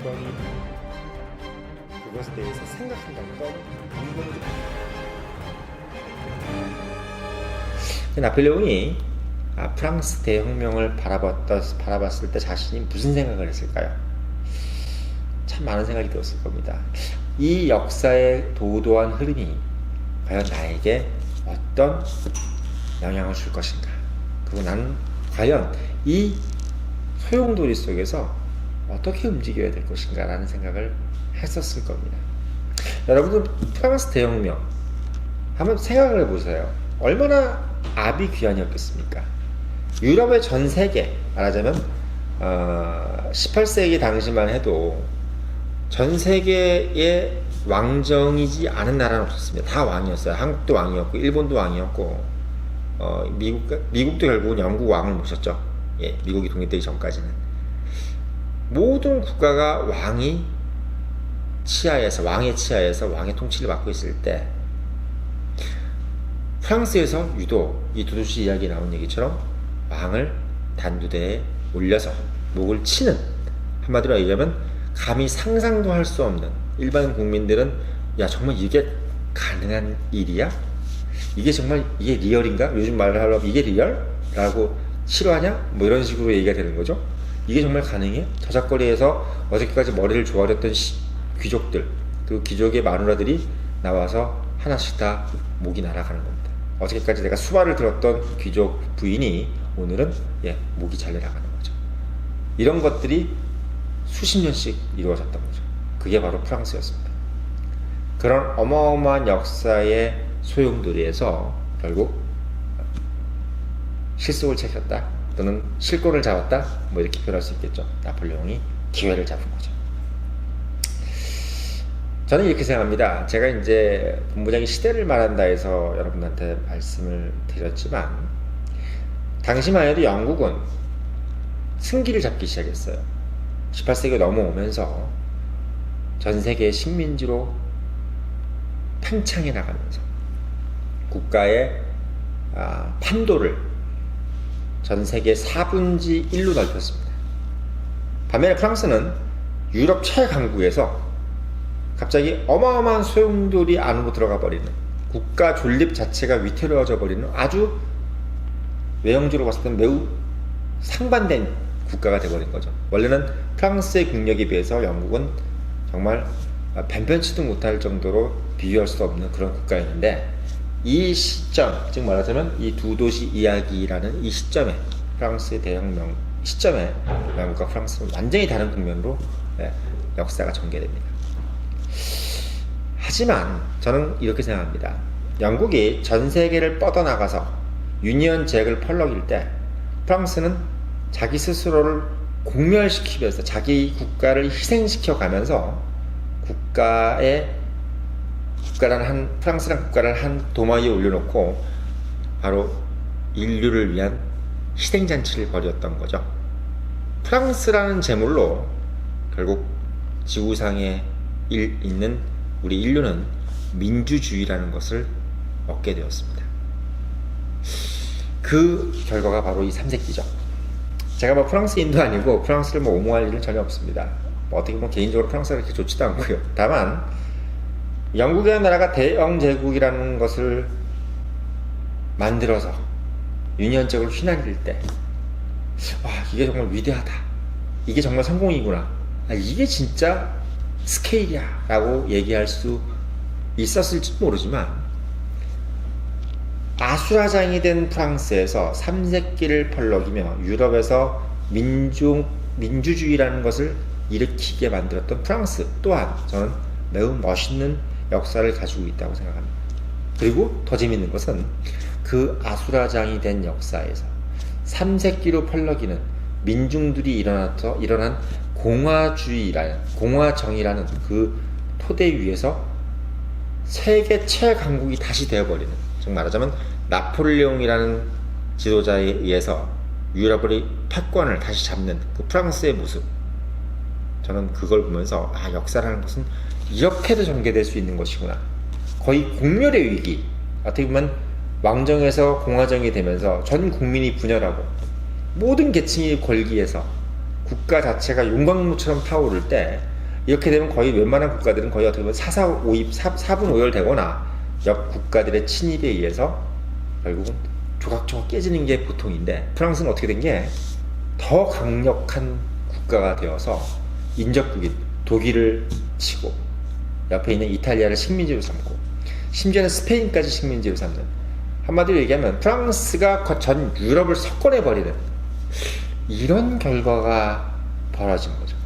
어떤 그것에 대해서 생각한다, 어떤 인본주의. 나폴레옹이 프랑스 대혁명을 바라봤을 때 자신이 무슨 생각을 했을까요? 참 많은 생각이 들었을 겁니다. 이 역사의 도도한 흐름이 과연 나에게 어떤 영향을 줄 것인가? 그리고 나는 과연 이 소용돌이 속에서 어떻게 움직여야 될 것인가? 라는 생각을 했었을 겁니다. 여러분들 프랑스 대혁명 한번 생각을 해보세요. 얼마나 아비귀환이었겠습니까? 유럽의 전 세계, 말하자면 18세기 당시만 해도 전 세계의 왕정이지 않은 나라는 없었습니다. 다 왕이었어요. 한국도 왕이었고 일본도 왕이었고 미국도 결국은 영국 왕을 모셨죠. 예, 미국이 독립되기 전까지는 모든 국가가 왕의 치하에서 왕의 통치를 맡고 있을 때 프랑스에서 유독 이 두두시 이야기에 나온 얘기처럼 왕을 단두대에 올려서 목을 치는, 한마디로 얘기하면 감히 상상도 할 수 없는, 일반 국민들은 야 정말 이게 가능한 일이야? 이게 정말 이게 리얼인가? 요즘 말을 하려면 이게 리얼? 라고 싫어하냐? 뭐 이런 식으로 얘기가 되는 거죠. 이게 정말 가능해? 저작거리에서 어저께까지 머리를 조아렸던 귀족들, 그 귀족의 마누라들이 나와서 하나씩 다 목이 날아가는 겁니다. 어저께까지 내가 수발을 들었던 귀족 부인이 오늘은 목이 잘려 나가는 거죠. 이런 것들이 수십 년씩 이루어졌던 거죠. 그게 바로 프랑스였습니다. 그런 어마어마한 역사의 소용돌이에서 결국 실속을 챙겼다 또는 실권을 잡았다, 뭐 이렇게 표현할 수 있겠죠. 나폴레옹이 기회를 잡은 거죠. 저는 이렇게 생각합니다. 제가 이제 본부장이 시대를 말한다 해서 여러분한테 말씀을 드렸지만, 당시만 해도 영국은 승기를 잡기 시작했어요. 18세기가 넘어오면서 전 세계의 식민지로 팽창해 나가면서 국가의 판도를 전 세계 4분의 1로 넓혔습니다. 반면에 프랑스는 유럽 최강국에서 갑자기 어마어마한 소용돌이 안으로 들어가 버리는, 국가 존립 자체가 위태로워져 버리는 아주 외형적으로 봤을 때는 매우 상반된 국가가 되어버린 거죠. 원래는 프랑스의 국력에 비해서 영국은 정말 변변치도 못할 정도로 비교할 수 없는 그런 국가였는데, 이 시점, 즉 말하자면 이 두 도시 이야기라는 이 시점에, 프랑스의 대혁명 시점에 영국과 프랑스는 완전히 다른 국면으로 역사가 전개됩니다. 하지만 저는 이렇게 생각합니다. 영국이 전 세계를 뻗어나가서 유니언 잭을 펄럭일 때 프랑스는 자기 스스로를 공멸시키면서 자기 국가를 희생시켜 가면서 프랑스란 국가를 한 도마 위에 올려놓고 바로 인류를 위한 희생잔치를 벌였던 거죠. 프랑스라는 제물로 결국 지구상에 있는 우리 인류는 민주주의라는 것을 얻게 되었습니다. 그 결과가 바로 이 삼색기죠. 제가 뭐 프랑스인도 아니고 프랑스를 뭐 옹호할 일은 전혀 없습니다. 어떻게 보면 개인적으로 프랑스가 그렇게 좋지도 않고요. 다만 영국이라는 나라가 대영 제국이라는 것을 만들어서 유니언적으로 휘날릴 때, 와, 이게 정말 위대하다, 이게 정말 성공이구나, 이게 진짜 스케일이야 라고 얘기할 수 있었을지 모르지만, 아수라장이 된 프랑스에서 삼색기를 펄럭이며 유럽에서 민주주의라는 것을 일으키게 만들었던 프랑스 또한 저는 매우 멋있는 역사를 가지고 있다고 생각합니다. 그리고 더 재밌는 것은 그 아수라장이 된 역사에서 삼색기로 펄럭이는 민중들이 일어난 공화정이라는 그 토대 위에서 세계 최강국이 다시 되어버리는, 즉 말하자면 나폴레옹이라는 지도자에 의해서 유럽의 패권을 다시 잡는 그 프랑스의 모습, 저는 그걸 보면서 역사라는 것은 이렇게도 전개될 수 있는 것이구나. 거의 공멸의 위기, 어떻게 보면 왕정에서 공화정이 되면서 전 국민이 분열하고 모든 계층이 걸기에서 국가 자체가 용광로처럼 타오를 때 이렇게 되면 거의 웬만한 국가들은 거의 어떻게 보면 사분 오열 되거나 옆 국가들의 침입에 의해서 결국은 조각조각 깨지는 게 보통인데, 프랑스는 어떻게 된 게 더 강력한 국가가 되어서 인접국인 독일을 치고 옆에 있는 이탈리아를 식민지로 삼고 심지어는 스페인까지 식민지로 삼는, 한마디로 얘기하면 프랑스가 전 유럽을 석권해버리는 이런 결과가 벌어진 거죠.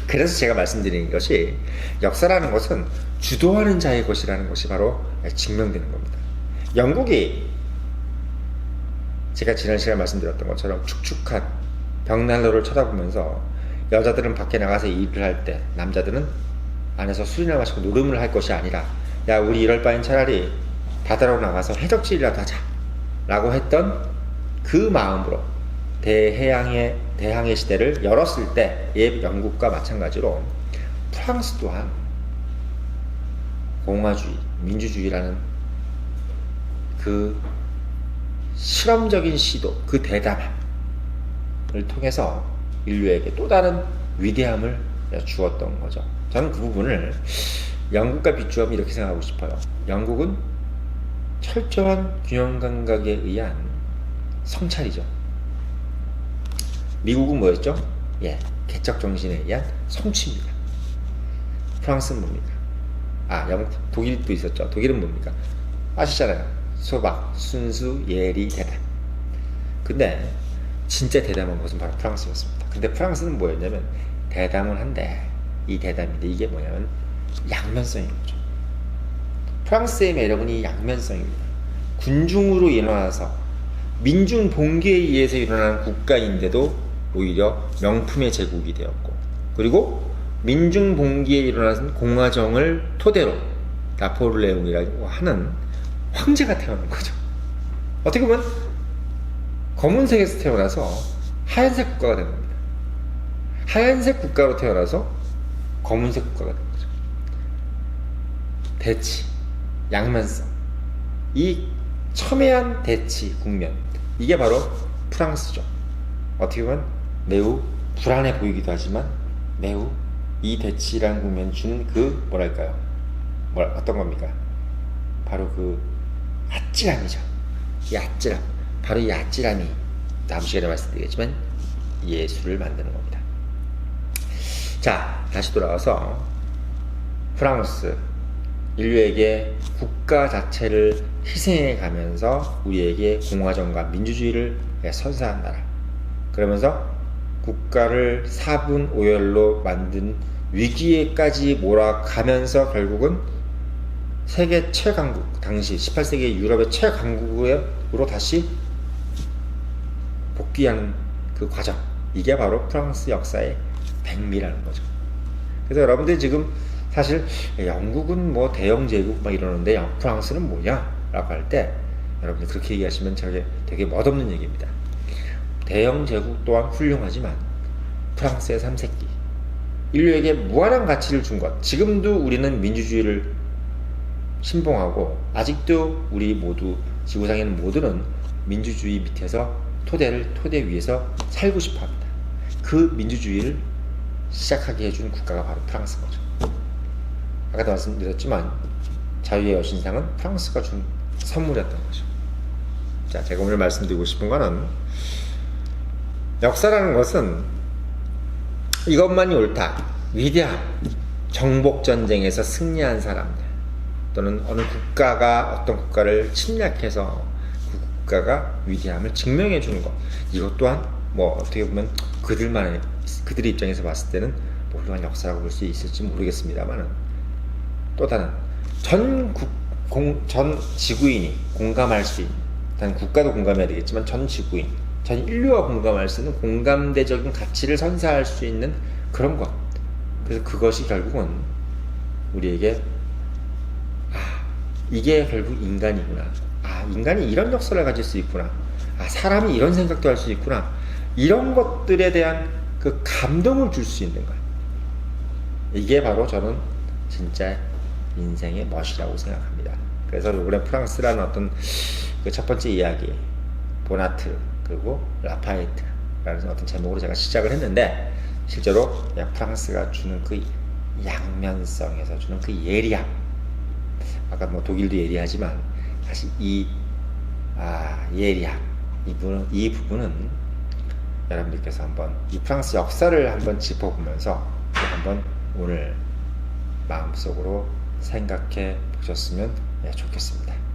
그래서 제가 말씀드리는 것이, 역사라는 것은 주도하는 자의 것이라는 것이 바로 증명되는 겁니다. 영국이 제가 지난 시간에 말씀드렸던 것처럼 축축한 벽난로를 쳐다보면서 여자들은 밖에 나가서 일을 할 때 남자들은 안에서 술이나 마시고 노름을 할 것이 아니라, 야 우리 이럴 바엔 차라리 바다로 나가서 해적질이라도 하자 라고 했던 그 마음으로 대항해 시대를 열었을 때의 영국과 마찬가지로 프랑스 또한 공화주의, 민주주의라는 그 실험적인 시도, 그 대담함을 통해서 인류에게 또 다른 위대함을 주었던 거죠. 저는 그 부분을 영국과 비추하면 이렇게 생각하고 싶어요. 영국은 철저한 균형 감각에 의한 성찰이죠. 미국은 뭐였죠? 개척 정신에 의한 성취입니다. 프랑스는 뭡니까? 독일도 있었죠. 독일은 뭡니까? 아시잖아요. 소박, 순수, 예리, 대담. 근데 진짜 대담한 것은 바로 프랑스였습니다. 근데 프랑스는 뭐였냐면, 대담은 한데 이 대담인데 이게 뭐냐면 양면성인 거죠. 프랑스의 매력은 이 양면성입니다. 군중으로 일어나서 민중 봉기에 의해서 일어나는 국가인데도 오히려 명품의 제국이 되었고, 그리고 민중 봉기에 일어나는 공화정을 토대로 나폴레옹이라고 하는 황제가 태어난 거죠. 어떻게 보면 검은색에서 태어나서 하얀색 국가가 된 겁니다. 하얀색 국가로 태어나서 검은색 국가가 된 거죠. 대치, 양면성, 이 첨예한 대치 국면, 이게 바로 프랑스죠. 어떻게 보면 매우 불안해 보이기도 하지만 매우 이 대치라는 국면이 주는 그 뭐랄까요? 어떤 겁니까? 바로 그 아찔함이죠. 이 아찔함, 바로 이 아찔함이 다음 시간에 말씀드리겠지만 예술을 만드는 겁니다. 자, 다시 돌아와서 프랑스, 인류에게 국가 자체를 희생해 가면서 우리에게 공화정과 민주주의를 선사한 나라, 그러면서 국가를 사분 오열로 만든 위기에까지 몰아가면서 결국은 세계 최강국, 당시 18세기 유럽의 최강국으로 다시 복귀하는 그 과정, 이게 바로 프랑스 역사의 백미라는 거죠. 그래서 여러분들이 지금 사실 영국은 뭐 대영 제국 막 이러는데 프랑스는 뭐냐 라고 할 때 여러분들 그렇게 얘기하시면 되게 멋없는 얘기입니다. 대영 제국 또한 훌륭하지만 프랑스의 3세기, 인류에게 무한한 가치를 준 것, 지금도 우리는 민주주의를 신봉하고 아직도 우리 모두, 지구상에 있는 모두는 민주주의 밑에서 토대 위에서 살고 싶어 합니다. 그 민주주의를 시작하게 해준 국가가 바로 프랑스인 거죠. 아까도 말씀드렸지만 자유의 여신상은 프랑스가 준 선물이었던 거죠. 자, 제가 오늘 말씀드리고 싶은 거는, 역사라는 것은 이것만이 옳다, 위대함, 정복전쟁에서 승리한 사람들, 또는 어느 국가가 어떤 국가를 침략해서 그 국가가 위대함을 증명해 주는 것, 이것 또한 뭐 어떻게 보면 그들의 입장에서 봤을 때는 뭐 훌륭한 역사라고 볼 수 있을지 모르겠습니다만은, 또 다른 전 지구인이 공감할 수 있는, 단 국가도 공감해야 되겠지만 전 지구인, 전 인류가 공감할 수 있는 공감대적인 가치를 선사할 수 있는 그런 것, 그래서 그것이 결국은 우리에게 이게 결국 인간이구나, 인간이 이런 역사를 가질 수 있구나, 사람이 이런 생각도 할 수 있구나, 이런 것들에 대한 그 감동을 줄 수 있는 거예요. 이게 바로 저는 진짜 인생의 멋이라고 생각합니다. 그래서 이번에 프랑스라는 어떤 그 첫 번째 이야기, 보나트 그리고 라파에트라는 어떤 제목으로 제가 시작을 했는데, 실제로 프랑스가 주는 그 양면성에서 주는 그 예리함, 아까 뭐 독일도 예리하지만 사실 이 예리함, 이 부분은 여러분들께서 한번 이 프랑스 역사를 한번 짚어보면서 한번 오늘 마음속으로 생각해 보셨으면 좋겠습니다.